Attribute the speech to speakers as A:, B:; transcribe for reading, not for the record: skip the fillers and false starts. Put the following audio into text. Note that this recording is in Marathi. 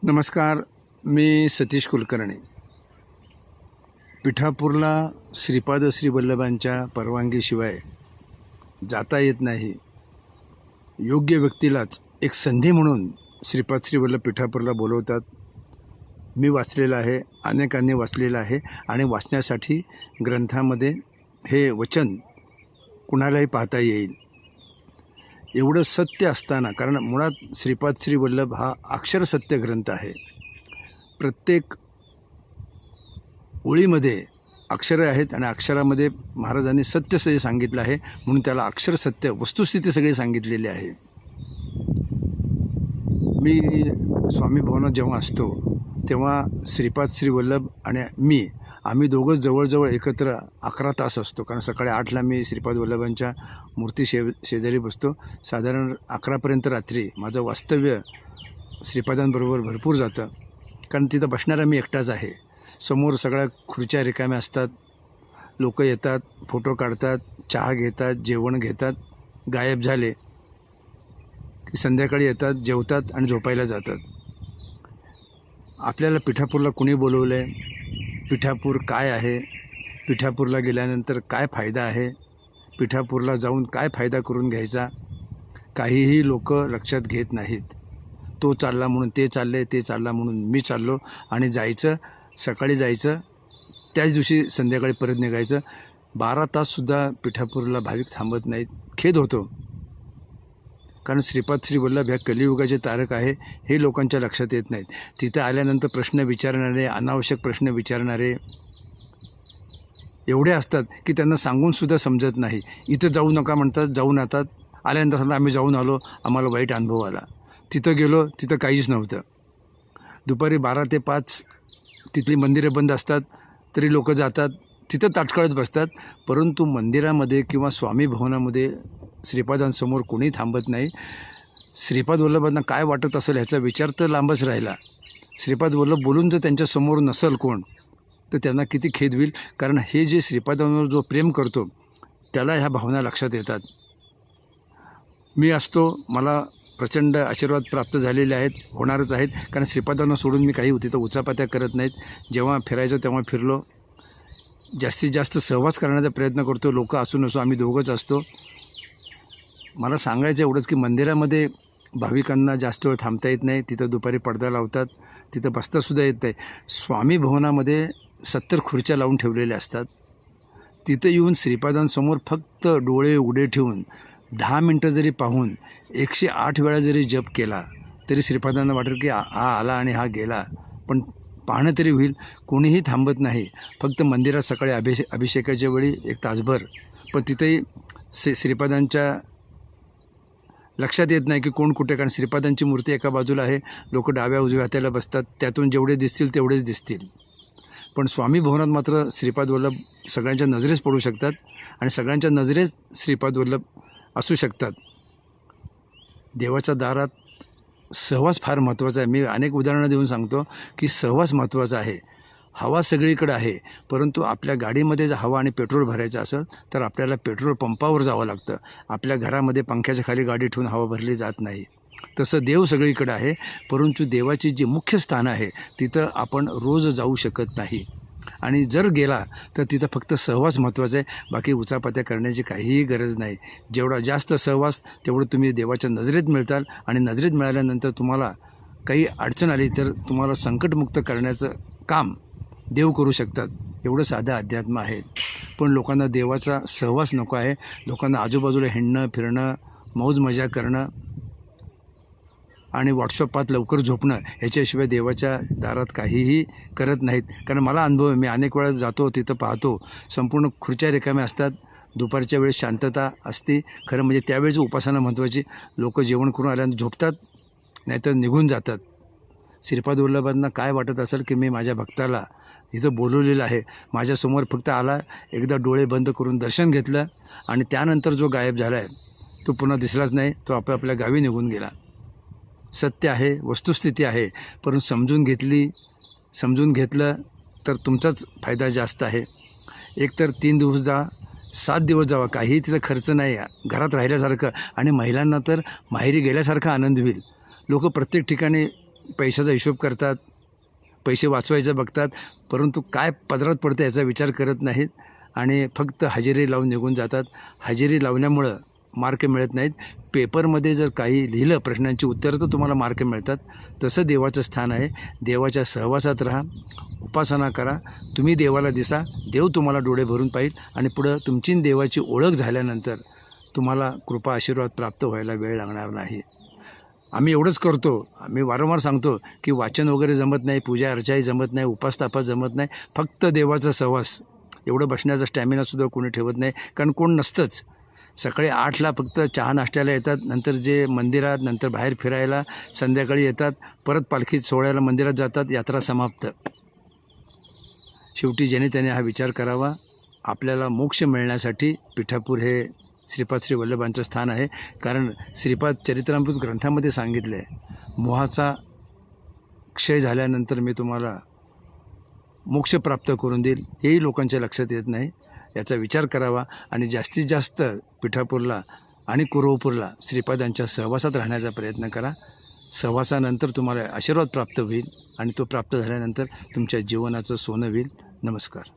A: नमस्कार. मी सतीश कुलकर्णी. पिठापूरला श्रीपाद श्री वल्लभांच्या परवानगीशिवाय जाता येत नाही. योग्य व्यक्तीलाच एक संधी म्हणून श्रीपाद श्री वल्लभ पिठापूरला बोलवतात. मी वाचलेलं आहे, अनेकांनी वाचलेलं आहे आणि वाचण्यासाठी ग्रंथामध्ये हे वचन कुणालाही पाहता येईल. एवढं सत्य असताना, कारण मुळात श्रीपाद श्री वल्लभ हा अक्षरसत्य ग्रंथ आहे. प्रत्येक ओळीमध्ये अक्षरं आहेत आणि अक्षरामध्ये महाराजांनी सत्य सगळे सांगितलं आहे, म्हणून त्याला अक्षरसत्य वस्तुस्थिती सगळी सांगितलेली आहे. मी स्वामी भवनात जेव्हा असतो तेव्हा श्रीपाद श्री वल्लभ आणि आम्ही दोघं जवळजवळ एकत्र 11 तास असतो. कारण सकाळी 8ला मी श्रीपाद वल्लभांच्या मूर्ती शेजारी बसतो. साधारण 11पर्यंत रात्री माझं वास्तव्य श्रीपादांबरोबर भरपूर जातं, कारण तिथं बसणारा मी एकटाच आहे. समोर सगळ्या खुर्च्या रिकाम्या असतात. लोक येतात, फोटो काढतात, चहा घेतात, जेवण घेतात, गायब झाले की संध्याकाळी येतात, जेवतात आणि झोपायला जातात. आपल्याला पिठापूरला कुणी बोलवलं आहे, पिठापूर काय आहे, पिठापूरला गेल्यानंतर काय फायदा आहे, पिठापूरला जाऊन काय फायदा करून घ्यायचा, काहीही लोक लक्षात घेत नाहीत. तो चालला म्हणून ते चालले, ते चालला म्हणून मी चाललो आणि जायचं, सकाळी जायचं, त्याच दिवशी संध्याकाळी परत निघायचं. 12 ताससुद्धा पिठापूरला भाविक थांबत नाहीत. खेद होतो, कारण श्रीपाद श्री वल्लभ ह्या कलियुगाचे तारक आहे, हे लोकांच्या लक्षात येत नाहीत. तिथं आल्यानंतर प्रश्न विचारणारे, अनावश्यक प्रश्न विचारणारे एवढे असतात की त्यांना सांगूनसुद्धा समजत नाही. इथं जाऊ नका म्हणतात, जाऊन येतात. आल्यानंतर सांगतात आम्ही जाऊन आलो, आम्हाला वाईट अनुभव आला. तिथं गेलो, तिथं काहीच नव्हतं. दुपारी 12 ते 5 तिथली मंदिरं बंद असतात, तरी लोक जातात, तिथं ताटकळत बसतात. परंतु मंदिरामध्ये किंवा स्वामी भवनामध्ये श्रीपादांसमोर कोणी थांबत नाही. श्रीपाद वल्लभांना काय वाटत असेल ह्याचा विचार तर लांबच राहिला. श्रीपाद वल्लभ बोलून जर त्यांच्यासमोर नसेल कोण, तर त्यांना किती खेद होईल. कारण हे जे श्रीपादांवर जो प्रेम करतो त्याला ह्या भावना लक्षात येतात. मी असतो, मला प्रचंड आशीर्वाद प्राप्त झालेले आहेत, होणारच आहेत. कारण श्रीपादांना सोडून मी काही तिथं उचापात्या करत नाहीत. जेव्हा फिरायचं तेव्हा फिरलो, जास्तीत जास्त सहवास करण्याचा प्रयत्न करतो. लोक असू नसो आम्ही दोघंच असतो. मला सांगायचं एवढंच की मंदिरामध्ये भाविकांना जास्त वेळ थांबता येत नाही. तिथं दुपारी पडदा लावतात, तिथं बसतासुद्धा येत नाही. स्वामी भवनामध्ये 70 खुर्च्या लावून ठेवलेल्या असतात. तिथं येऊन श्रीपादांसमोर फक्त डोळे उघडे ठेवून 10 मिनटं जरी पाहून 108 वेळा जरी जप केला तरी श्रीपादांना वाटेल की हा आला आणि हा गेला, पण पाहणं तरी होईल. कोणीही थांबत नाही. फक्त मंदिरात सकाळी अभिषेकाच्या वेळी 1 तासभर, पण तिथेही श्रीपादांच्या लक्षात येत नाही की कोण कुठे. कारण श्रीपादांची मूर्ती एका बाजूला आहे, लोक डाव्या उजव्या हाताला बसतात, त्यातून जेवढे दिसतील तेवढेच दिसतील. पण स्वामी भवनात मात्र श्रीपाद वल्लभ सगळ्यांच्या नजरेस पडू शकतात आणि सगळ्यांच्या नजरेस श्रीपाद वल्लभ असू शकतात. देवाच्या दारात सहवास फार महत्त्वाचा आहे. मी अनेक उदाहरणं देऊन सांगतो की सहवास महत्त्वाचा आहे. हवा सगळीकडे आहे, परंतु आपल्या गाडीमध्ये जर हवा आणि पेट्रोल भरायचं असेल तर आपल्याला पेट्रोल पंपावर जावं लागतं. आपल्या घरामध्ये पंख्याच्या खाली गाडी ठेवून हवा भरली जात नाही. तसं देव सगळीकडे आहे, परंतु देवाची जी मुख्य स्थान आहे तिथं आपण रोज जाऊ शकत नाही. आणि जर गेला तर तिथं फक्त सहवास महत्त्वाचा आहे. बाकी उचापात्या करण्याची काहीही गरज नाही. जेवढा जास्त सहवास तेवढं तुम्ही देवाच्या नजरेत मिळताल, आणि नजरेत मिळाल्यानंतर तुम्हाला काही अडचण आली तर तुम्हाला संकटमुक्त करण्याचं काम देव करू शकतात. एवढं साधं अध्यात्म आहे. पण लोकांना देवाचा सहवास नको आहे. लोकांना आजूबाजूला हिंडणं फिरणं, मौज मजा करणं आणि व्हॉट्सअपात लवकर झोपणं, ह्याच्याशिवाय देवाच्या दारात काहीही करत नाहीत. कारण मला अनुभव आहे, मी अनेक वेळा जातो, तिथं पाहतो संपूर्ण खुर्च्या रिकाम्या असतात. दुपारच्या वेळेस शांतता असते. खरं म्हणजे त्यावेळेस उपासना महत्त्वाची. लोक जेवण करून आल्यानंतर झोपतात, नाहीतर निघून जातात. श्रीपाद वल्लभांना काय वाटत असेल की मी माझ्या भक्ताला इथं बोलवलेलं आहे, माझ्यासमोर फक्त आला, एकदा डोळे बंद करून दर्शन घेतलं आणि त्यानंतर जो गायब झाला आहे तो पुन्हा दिसलाच नाही. तो आपापल्या गावी निघून गेला. सत्य आहे, वस्तुस्थिती आहे, परंतु समजून घेतलं तर तुमचाच फायदा जास्त आहे. एकतर 3 दिवस जा, 7 दिवस जावा, काही तिथं खर्च नाही, घरात राहिल्यासारखं, आणि महिलांना तर माहेरी गेल्यासारखा आनंद होईल. लोक प्रत्येक ठिकाणी पैशाचा हिशोब करतात, पैसे वाचवायचं बघतात, परंतु काय पदरात पडतं याचा विचार करत नाहीत आणि फक्त हजेरी लावून निघून जातात. हजेरी लावल्यामुळं मार्क मिळत नाहीत. पेपरमध्ये जर काही लिहिलं प्रश्नांची उत्तरं तर तुम्हाला मार्क मिळतात. तसं देवाचं स्थान आहे. देवाच्या सहवासात राहा, उपासना करा, तुम्ही देवाला दिसा, देव तुम्हाला डोळे भरून पाहिल आणि पुढं तुमची आणि देवाची ओळख झाल्यानंतर तुम्हाला कृपा आशीर्वाद प्राप्त व्हायला वेळ लागणार नाही. आम्ही एवढंच करतो, आम्ही वारंवार सांगतो की वाचन वगैरे जमत नाही, पूजा अर्चाही जमत नाही, उपास तापास जमत नाही, फक्त देवाचा सहवास. एवढं बसण्याचा स्टॅमिनासुद्धा कोणी ठेवत नाही, कारण कोण नसतंच. सकाळी 8ला फक्त चहा नाश्त्याला येतात, नंतर जे मंदिरात, नंतर बाहेर फिरायला, संध्याकाळी येतात, परत पालखी सोहळ्याला मंदिरात जातात, यात्रा समाप्त. शेवटी ज्याने त्याने हा विचार करावा. आपल्याला मोक्ष मिळण्यासाठी पिठापूर हे श्रीपाद श्री वल्लभांचं स्थान आहे. कारण श्रीपाद चरित्रामृत ग्रंथामध्ये सांगितलं आहे, मोहाचा क्षय झाल्यानंतर मी तुम्हाला मोक्ष प्राप्त करून देईल. हेही लोकांच्या लक्षात येत नाही. याचा विचार करावा आणि जास्तीत जास्त पिठापूरला आणि कुरवपूरला श्रीपादांच्या सहवासात राहण्याचा प्रयत्न करा. सहवासानंतर तुम्हाला आशीर्वाद प्राप्त होईल आणि तो प्राप्त झाल्यानंतर तुमच्या जीवनाचं सोनं होईल. नमस्कार.